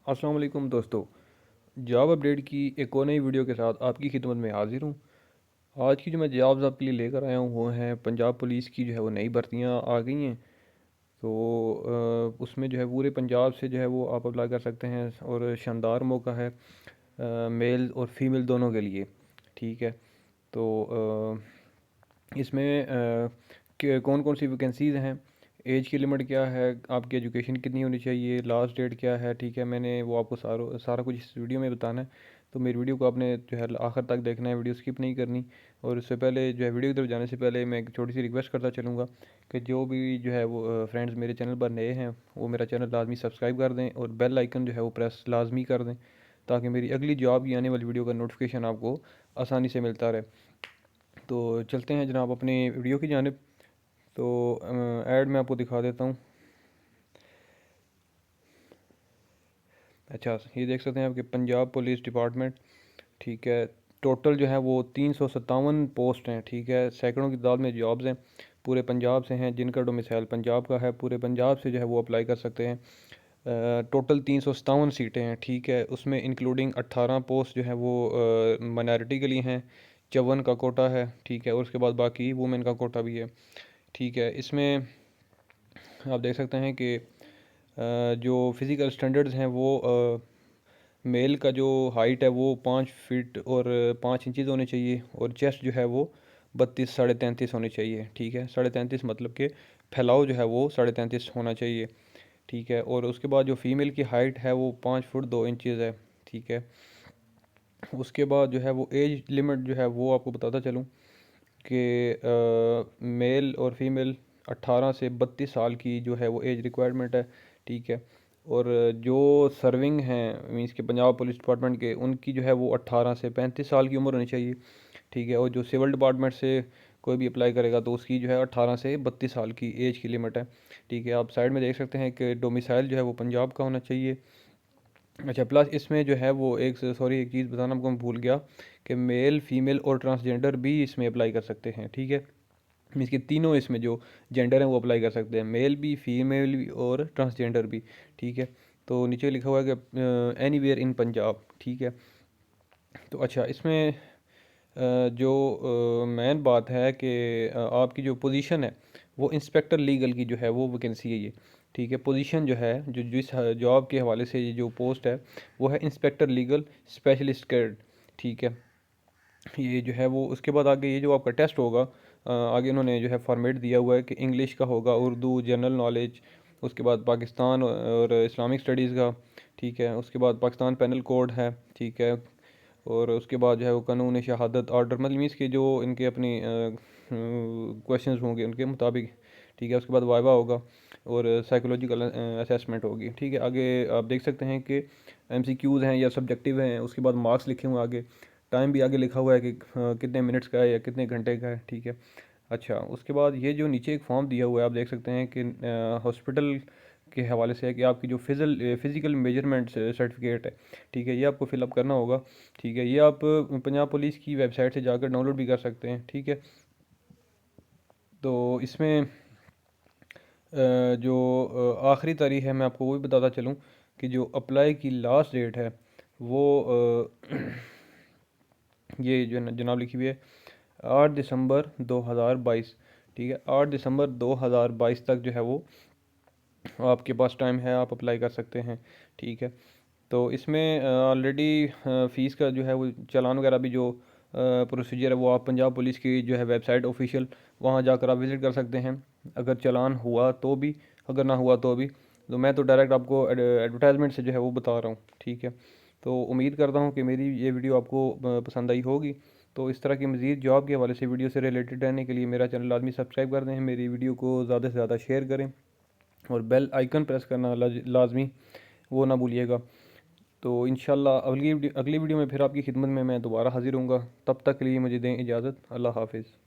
अस्सलाम वालेकुम दोस्तों। जॉब अपडेट की एक और नई वीडियो के साथ आपकी खिदमत में हाजिर हूँ। आज की जो मैं जॉब्स आपके लिए लेकर आया हूँ वो हैं पंजाब पुलिस की। जो है वो नई भर्तियाँ आ गई हैं। तो उसमें जो है पूरे पंजाब से जो है वो आप अप्लाई कर सकते हैं और शानदार मौका है मेल और फीमेल दोनों के लिए। ठीक है। तो इसमें कौन कौन सी वैकेंसीज़ हैं, एज की लिमिट क्या है, आपकी एजुकेशन कितनी होनी चाहिए, लास्ट डेट क्या है। ठीक है, मैंने वो आपको सारा कुछ इस वीडियो में बताना है। तो मेरी वीडियो को आपने जो है आखिर तक देखना है, वीडियो स्किप नहीं करनी। और उससे पहले जो है वीडियो की तरफ जाने से पहले मैं एक छोटी सी रिक्वेस्ट करता चलूँगा कि जो भी जो है वो फ्रेंड्स मेरे चैनल पर नए हैं वो मेरा चैनल लाजमी सब्सक्राइब कर दें और बेल आइकन जो है वो प्रेस लाजमी कर दें, ताकि मेरी अगली जॉब की आने वाली वीडियो का नोटिफिकेशन आपको आसानी से मिलता रहे। तो चलते हैं जनाब अपनी वीडियो की जानिब। तो ऐड में आपको दिखा देता हूँ। अच्छा, ये देख सकते हैं आपके पंजाब पुलिस डिपार्टमेंट। ठीक है। टोटल जो है वो 357 पोस्ट हैं। ठीक है, सैकड़ों की तादाद में जॉब्स हैं, पूरे पंजाब से हैं। जिनका डोमिसाइल पंजाब का है पूरे पंजाब से जो है वो अप्लाई कर सकते हैं। टोटल 357 सीटें हैं। ठीक है, उसमें इंक्लूडिंग 18 पोस्ट जो है वो माइनॉरिटी के लिए हैं, 54 का कोटा है। ठीक है, और उसके बाद बाकी वुमेन का कोटा भी है। ठीक है, इसमें आप देख सकते हैं कि जो फिज़िकल स्टैंडर्ड्स हैं वो मेल का जो हाइट है वो 5 फीट और 5 इंचज़ होने चाहिए, और चेस्ट जो है वो 32 साढ़े 33 होनी चाहिए। ठीक है, 33.5 मतलब कि फैलाव जो है वो 33.5 होना चाहिए। ठीक है, और उसके बाद जो फीमेल की हाइट है वो 5 फुट 2 इंचज़ है। ठीक है, उसके बाद जो है वो एज लिमिट जो है वो आपको बताता चलूँ कि मेल और फीमेल 18 से 32 साल की जो है वो एज रिक्वायरमेंट है। ठीक है, और जो सर्विंग हैं मींस के पंजाब पुलिस डिपार्टमेंट के, उनकी जो है वो 18 से 35 साल की उम्र होनी चाहिए। ठीक है, और जो सिविल डिपार्टमेंट से कोई भी अप्लाई करेगा तो उसकी जो है 18 से 32 साल की एज की लिमिट है। ठीक है, आप साइड में देख सकते हैं कि डोमिसाइल जो है वो पंजाब का होना चाहिए। अच्छा, प्लस इसमें जो है वो एक सॉरी एक चीज़ बताना आपको मैं भूल गया कि मेल फीमेल और ट्रांसजेंडर भी इसमें अप्लाई कर सकते हैं। ठीक है, मीन्स कि तीनों इसमें जो जेंडर हैं वो अप्लाई कर सकते हैं, मेल भी फीमेल भी और ट्रांसजेंडर भी। ठीक है, तो नीचे लिखा हुआ है कि एनीवेयर इन पंजाब। ठीक है, तो अच्छा इसमें जो मेन बात है कि आपकी जो पोजीशन है वो इंस्पेक्टर लीगल की जो है वो वैकेंसी है ये। ठीक है, पोजीशन जो है जो जिस जॉब के हवाले से ये जो पोस्ट है वो है इंस्पेक्टर लीगल स्पेशलिस्ट कैड। ठीक है, ये जो है वो उसके बाद आगे ये जो आपका टेस्ट होगा, आगे उन्होंने जो है फॉर्मेट दिया हुआ है कि इंग्लिश का होगा, उर्दू, जनरल नॉलेज, उसके बाद पाकिस्तान और इस्लामिक स्टडीज़ का। ठीक है, उसके बाद पाकिस्तान पेनल कोड है। ठीक है, और उसके बाद जो है वो कानून शहादत ऑर्डर मतलब मीन्स के जो इनके अपनी क्वेश्चंस होंगे उनके मुताबिक। ठीक है, उसके बाद वाइवा होगा और साइकोलॉजिकल असेसमेंट होगी। ठीक है, आगे आप देख सकते हैं कि एमसीक्यूज़ हैं या सब्जेक्टिव हैं, उसके बाद मार्क्स लिखे हुए हैं आगे, टाइम भी आगे लिखा हुआ है कि कितने मिनट्स का है या कितने घंटे का है। ठीक है, अच्छा उसके बाद ये जो नीचे एक फॉर्म दिया हुआ है आप देख सकते हैं कि हॉस्पिटल के हवाले से है कि आपकी जो फिज़िकल मेजरमेंट सर्टिफिकेट है। ठीक है, ये आपको फिलअप करना होगा। ठीक है, ये आप पंजाब पुलिस की वेबसाइट से जाकर डाउनलोड भी कर सकते हैं। ठीक है, तो इसमें जो आखिरी तारीख है मैं आपको वो भी बताता चलूँ कि जो अप्लाई की लास्ट डेट है वो ये जो जनाब लिखी हुई है 8 दिसंबर 2022। ठीक है, 8 दिसंबर 2022 तक जो है वो आपके पास टाइम है, आप अप्लाई कर सकते हैं। ठीक है, तो इसमें ऑलरेडी फ़ीस का जो है वो चालान वगैरह भी जो प्रोसीजर है वो आप पंजाब पुलिस की जो है वेबसाइट ऑफिशियल वहाँ जाकर आप विज़िट कर सकते हैं, अगर चालान हुआ तो भी, अगर ना हुआ तो भी। तो मैं तो डायरेक्ट आपको एडवर्टाइजमेंट से जो है वो बता रहा हूँ। ठीक है, तो उम्मीद करता हूँ कि मेरी ये वीडियो आपको पसंद आई होगी। तो इस तरह की मज़ीद जॉब के हवाले से वीडियो से रिलेटेड रहने के लिए मेरा चैनल लाजमी सब्सक्राइब कर दें, मेरी वीडियो को ज़्यादा से ज़्यादा शेयर करें और बेल आइकन प्रेस करना लाजमी वो ना भूलिएगा। तो इंशाल्लाह अगली वीडियो में फिर आपकी खिदमत में मैं दोबारा हाज़िर होऊंगा। तब तक के लिए मुझे दें इजाज़त। अल्लाह हाफ़िज़।